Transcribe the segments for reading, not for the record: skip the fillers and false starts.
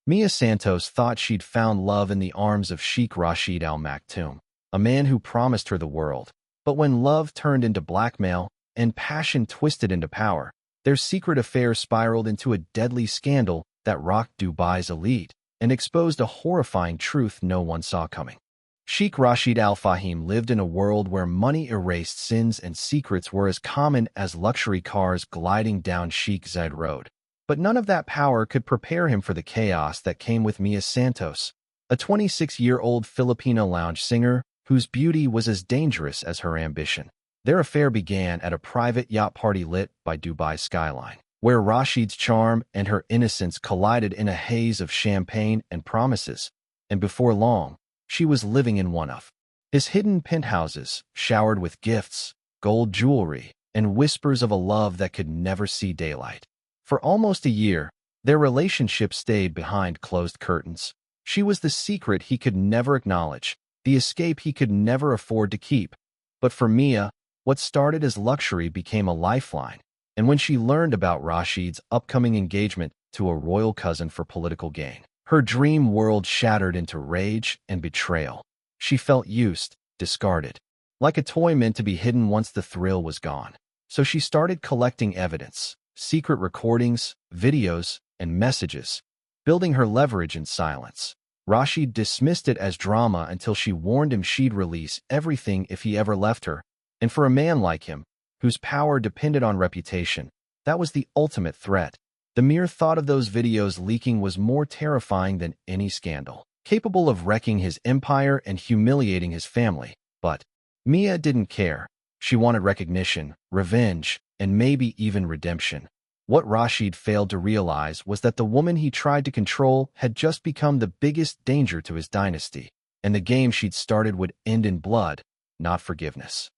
Mia Santos thought she'd found love in the arms of Sheikh Rashid Al Maktoum, a man who promised her the world. But when love turned into blackmail and passion twisted into power, their secret affair spiraled into a deadly scandal that rocked Dubai's elite and exposed a horrifying truth no one saw coming. Sheikh Rashid Al Fahim lived in a world where money erased sins and secrets were as common as luxury cars gliding down Sheikh Zayed Road. But none of that power could prepare him for the chaos that came with Mia Santos, a 26-year-old Filipina lounge singer whose beauty was as dangerous as her ambition. Their affair began at a private yacht party lit by Dubai's skyline, where Rashid's charm and her innocence collided in a haze of champagne and promises, and before long, she was living in one of his hidden penthouses, showered with gifts, gold jewelry, and whispers of a love that could never see daylight. For almost a year, their relationship stayed behind closed curtains. She was the secret he could never acknowledge, the escape he could never afford to keep. But for Mia, what started as luxury became a lifeline, and when she learned about Rashid's upcoming engagement to a royal cousin for political gain, her dream world shattered into rage and betrayal. She felt used, discarded, like a toy meant to be hidden once the thrill was gone. So she started collecting evidence, secret recordings, videos, and messages, building her leverage in silence. Rashid dismissed it as drama until she warned him she'd release everything if he ever left her. And for a man like him, whose power depended on reputation, that was the ultimate threat. The mere thought of those videos leaking was more terrifying than any scandal, capable of wrecking his empire and humiliating his family. But Mia didn't care. She wanted recognition, revenge, and maybe even redemption. What Rashid failed to realize was that the woman he tried to control had just become the biggest danger to his dynasty, and the game she'd started would end in blood, not forgiveness.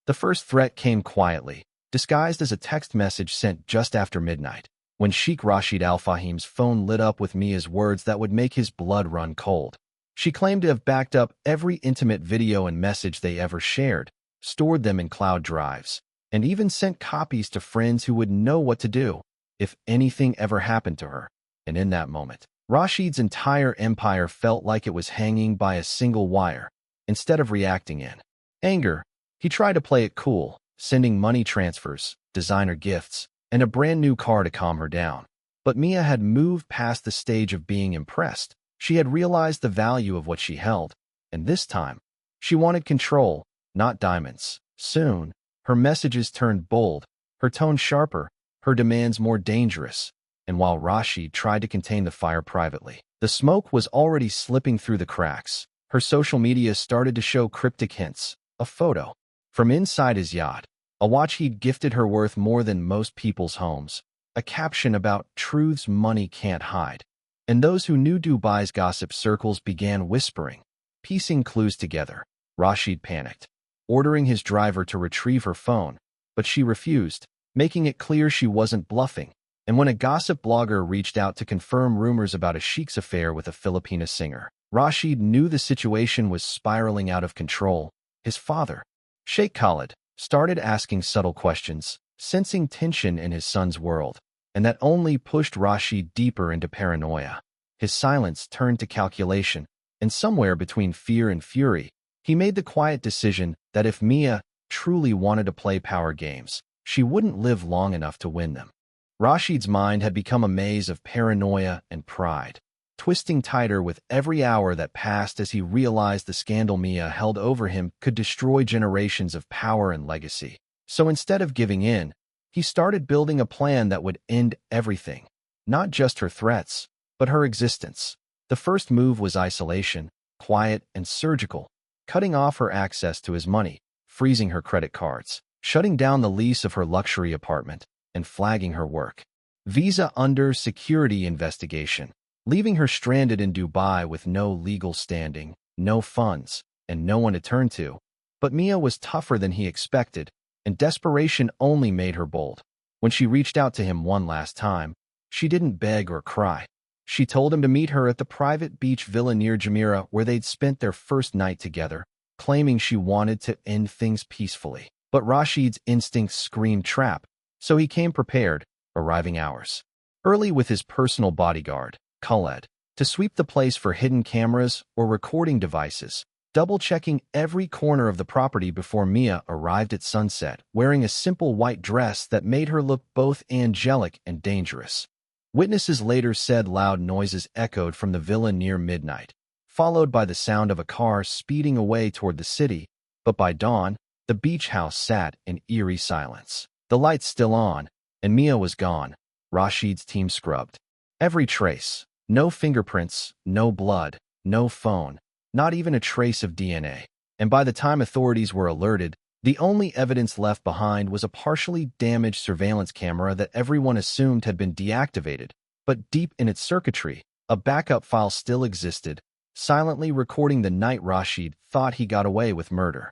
The first threat came quietly, disguised as a text message sent just after midnight, when Sheikh Rashid Al Fahim's phone lit up with Mia's words that would make his blood run cold. She claimed to have backed up every intimate video and message they ever shared, stored them in cloud drives, and even sent copies to friends who would know what to do if anything ever happened to her. And in that moment, Rashid's entire empire felt like it was hanging by a single wire. Instead of reacting in anger, he tried to play it cool, sending money transfers, designer gifts, and a brand new car to calm her down. But Mia had moved past the stage of being impressed. She had realized the value of what she held, and this time, she wanted control, not diamonds. Soon, her messages turned bold, her tone sharper, her demands more dangerous, and while Rashid tried to contain the fire privately, the smoke was already slipping through the cracks. Her social media started to show cryptic hints, a photo from inside his yacht, a watch he'd gifted her worth more than most people's homes, a caption about truths money can't hide. And those who knew Dubai's gossip circles began whispering, piecing clues together. Rashid panicked, ordering his driver to retrieve her phone, but she refused, making it clear she wasn't bluffing. And when a gossip blogger reached out to confirm rumors about a Sheikh's affair with a Filipina singer, Rashid knew the situation was spiraling out of control. His father, Sheikh Khalid, started asking subtle questions, sensing tension in his son's world, and that only pushed Rashid deeper into paranoia. His silence turned to calculation, and somewhere between fear and fury, he made the quiet decision that if Mia truly wanted to play power games, she wouldn't live long enough to win them. Rashid's mind had become a maze of paranoia and pride, twisting tighter with every hour that passed as he realized the scandal Mia held over him could destroy generations of power and legacy. So instead of giving in, he started building a plan that would end everything, not just her threats, but her existence. The first move was isolation, quiet and surgical, cutting off her access to his money, freezing her credit cards, shutting down the lease of her luxury apartment, and flagging her work visa under security investigation, leaving her stranded in Dubai with no legal standing, no funds, and no one to turn to. But Mia was tougher than he expected, and desperation only made her bold. When she reached out to him one last time, she didn't beg or cry. She told him to meet her at the private beach villa near Jumeirah where they'd spent their first night together, claiming she wanted to end things peacefully. But Rashid's instincts screamed trap, so he came prepared, arriving hours early with his personal bodyguard, Khaled, to sweep the place for hidden cameras or recording devices, double-checking every corner of the property before Mia arrived at sunset, wearing a simple white dress that made her look both angelic and dangerous. Witnesses later said loud noises echoed from the villa near midnight, followed by the sound of a car speeding away toward the city, but by dawn, the beach house sat in eerie silence. The lights still on, and Mia was gone. Rashid's team scrubbed every trace. No fingerprints, no blood, no phone, not even a trace of DNA. And by the time authorities were alerted, the only evidence left behind was a partially damaged surveillance camera that everyone assumed had been deactivated. But deep in its circuitry, a backup file still existed, silently recording the night Rashid thought he got away with murder.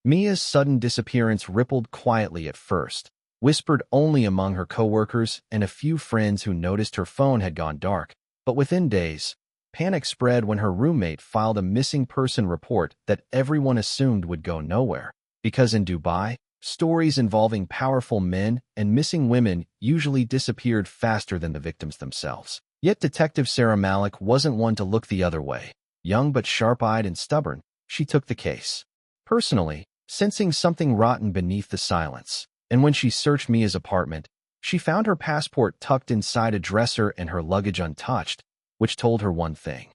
Mia's sudden disappearance rippled quietly at first, whispered only among her coworkers and a few friends who noticed her phone had gone dark. But within days, panic spread when her roommate filed a missing person report that everyone assumed would go nowhere. Because in Dubai, stories involving powerful men and missing women usually disappeared faster than the victims themselves. Yet Detective Sara Malik wasn't one to look the other way. Young but sharp-eyed and stubborn, she took the case personally, sensing something rotten beneath the silence. And when she searched Mia's apartment, she found her passport tucked inside a dresser and her luggage untouched, which told her one thing.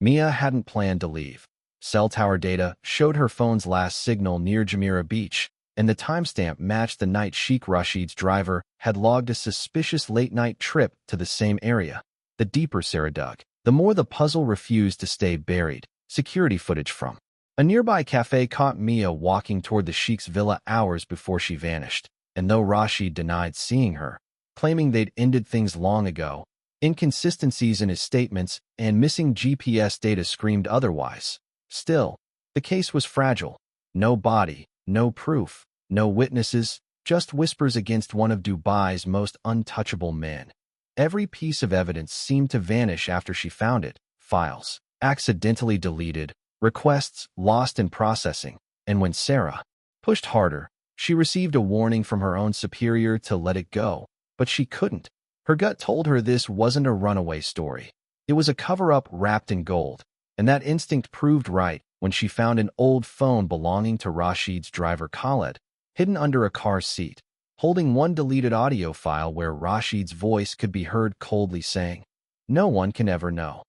Mia hadn't planned to leave. Cell tower data showed her phone's last signal near Jumeirah Beach, and the timestamp matched the night Sheikh Rashid's driver had logged a suspicious late-night trip to the same area. The deeper Sarah dug, the more the puzzle refused to stay buried. Security footage from a nearby cafe caught Mia walking toward the Sheikh's villa hours before she vanished. And though Rashid denied seeing her, claiming they'd ended things long ago, inconsistencies in his statements and missing GPS data screamed otherwise. Still, the case was fragile. No body, no proof, no witnesses, just whispers against one of Dubai's most untouchable men. Every piece of evidence seemed to vanish after she found it. Files accidentally deleted, requests lost in processing, and when Sarah pushed harder, she received a warning from her own superior to let it go, but she couldn't. Her gut told her this wasn't a runaway story. It was a cover-up wrapped in gold, and that instinct proved right when she found an old phone belonging to Rashid's driver Khaled, hidden under a car seat, holding one deleted audio file where Rashid's voice could be heard coldly saying, "No one can ever know."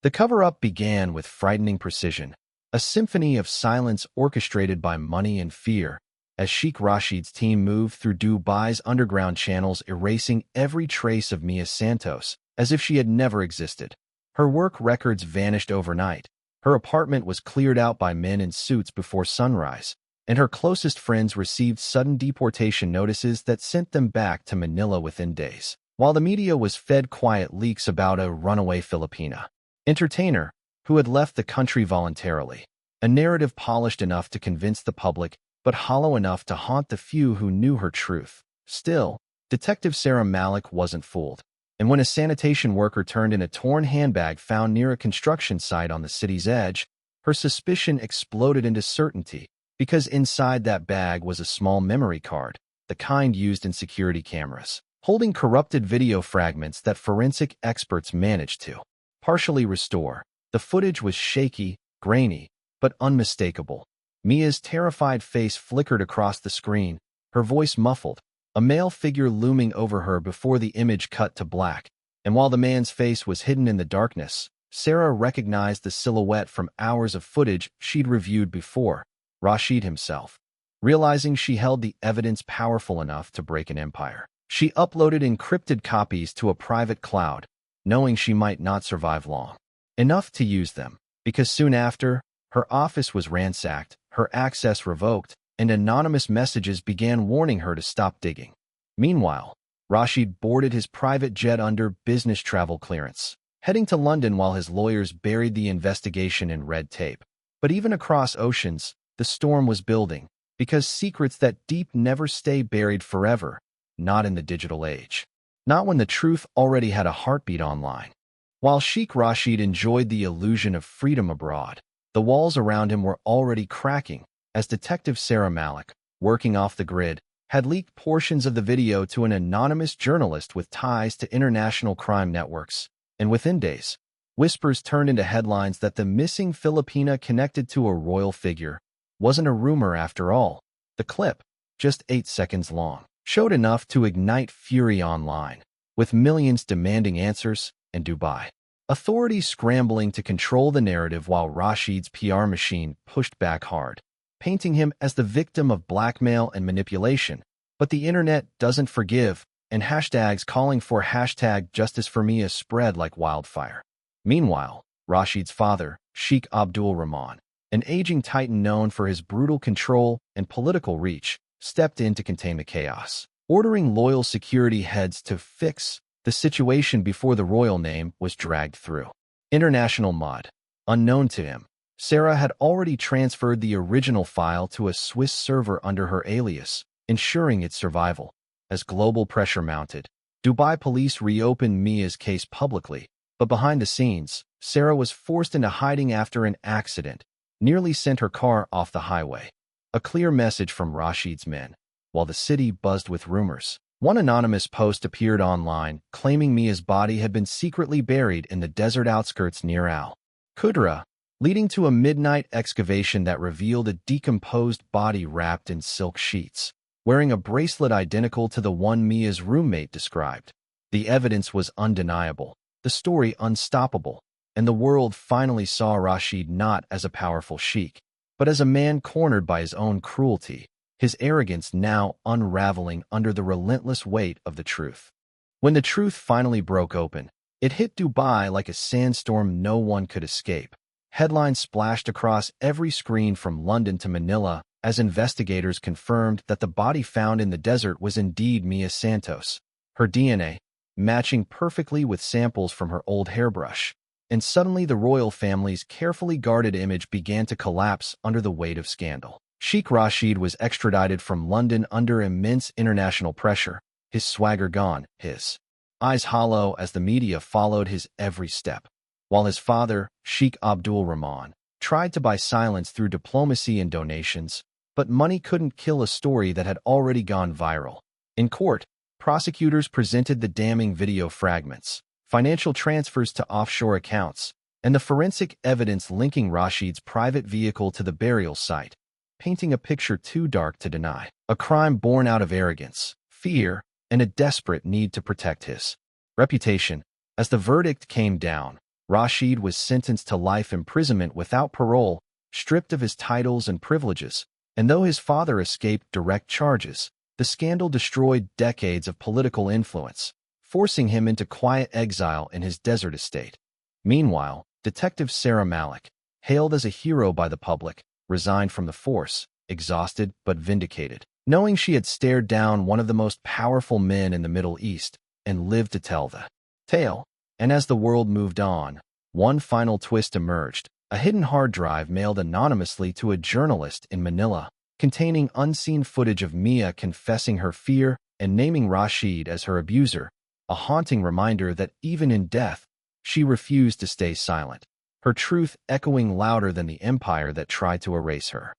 The cover-up began with frightening precision, a symphony of silence orchestrated by money and fear, as Sheikh Rashid's team moved through Dubai's underground channels, erasing every trace of Mia Santos, as if she had never existed. Her work records vanished overnight. Her apartment was cleared out by men in suits before sunrise, and her closest friends received sudden deportation notices that sent them back to Manila within days, while the media was fed quiet leaks about a runaway Filipina entertainer who had left the country voluntarily, a narrative polished enough to convince the public but hollow enough to haunt the few who knew her truth. Still, Detective Sara Malik wasn't fooled, and when a sanitation worker turned in a torn handbag found near a construction site on the city's edge, her suspicion exploded into certainty, because inside that bag was a small memory card, the kind used in security cameras, holding corrupted video fragments that forensic experts managed to partially restore. The footage was shaky, grainy, but unmistakable. Mia's terrified face flickered across the screen, her voice muffled, a male figure looming over her before the image cut to black. And while the man's face was hidden in the darkness, Sarah recognized the silhouette from hours of footage she'd reviewed before, Rashid himself. Realizing she held the evidence powerful enough to break an empire, she uploaded encrypted copies to a private cloud, knowing she might not survive long enough to use them, because soon after, her office was ransacked, her access revoked, and anonymous messages began warning her to stop digging. Meanwhile, Rashid boarded his private jet under business travel clearance, heading to London while his lawyers buried the investigation in red tape. But even across oceans, the storm was building, because secrets that deep never stay buried forever, not in the digital age. Not when the truth already had a heartbeat online. While Sheikh Rashid enjoyed the illusion of freedom abroad, the walls around him were already cracking, as Detective Sara Malik, working off the grid, had leaked portions of the video to an anonymous journalist with ties to international crime networks, and within days, Whispers turned into headlines that the missing Filipina connected to a royal figure wasn't a rumor after all. The clip, just 8 seconds long, showed enough to ignite fury online, with millions demanding answers and Dubai authorities scrambling to control the narrative while Rashid's PR machine pushed back hard, painting him as the victim of blackmail and manipulation. But the internet doesn't forgive, and hashtags calling for #justice for Mia spread like wildfire. Meanwhile, Rashid's father, Sheikh Abdul Rahman, an aging titan known for his brutal control and political reach, stepped in to contain the chaos, ordering loyal security heads to fix the situation before the royal name was dragged through international mud. Unknown to him, Sarah had already transferred the original file to a Swiss server under her alias, ensuring its survival. As global pressure mounted, Dubai police reopened Mia's case publicly, but behind the scenes, Sarah was forced into hiding after an accident nearly sent her car off the highway. A clear message from Rashid's men. While the city buzzed with rumors, one anonymous post appeared online claiming Mia's body had been secretly buried in the desert outskirts near Al Qudra, leading to a midnight excavation that revealed a decomposed body wrapped in silk sheets, wearing a bracelet identical to the one Mia's roommate described. The evidence was undeniable, the story unstoppable, and the world finally saw Rashid not as a powerful sheikh, but as a man cornered by his own cruelty, his arrogance now unraveling under the relentless weight of the truth. When the truth finally broke open, it hit Dubai like a sandstorm no one could escape. Headlines splashed across every screen from London to Manila as investigators confirmed that the body found in the desert was indeed Mia Santos, her DNA matching perfectly with samples from her old hairbrush. And suddenly the royal family's carefully guarded image began to collapse under the weight of scandal. Sheikh Rashid was extradited from London under immense international pressure, his swagger gone, his eyes hollow as the media followed his every step, while his father, Sheikh Abdul Rahman, tried to buy silence through diplomacy and donations, but money couldn't kill a story that had already gone viral. In court, prosecutors presented the damning video fragments, financial transfers to offshore accounts, and the forensic evidence linking Rashid's private vehicle to the burial site, painting a picture too dark to deny. A crime born out of arrogance, fear, and a desperate need to protect his reputation. As the verdict came down, Rashid was sentenced to life imprisonment without parole, stripped of his titles and privileges, and though his father escaped direct charges, the scandal destroyed decades of political influence, forcing him into quiet exile in his desert estate. Meanwhile, Detective Sara Malik, hailed as a hero by the public, resigned from the force, exhausted but vindicated, knowing she had stared down one of the most powerful men in the Middle East and lived to tell the tale. And as the world moved on, one final twist emerged, a hidden hard drive mailed anonymously to a journalist in Manila, containing unseen footage of Mia confessing her fear and naming Rashid as her abuser, a haunting reminder that even in death, she refused to stay silent, her truth echoing louder than the empire that tried to erase her.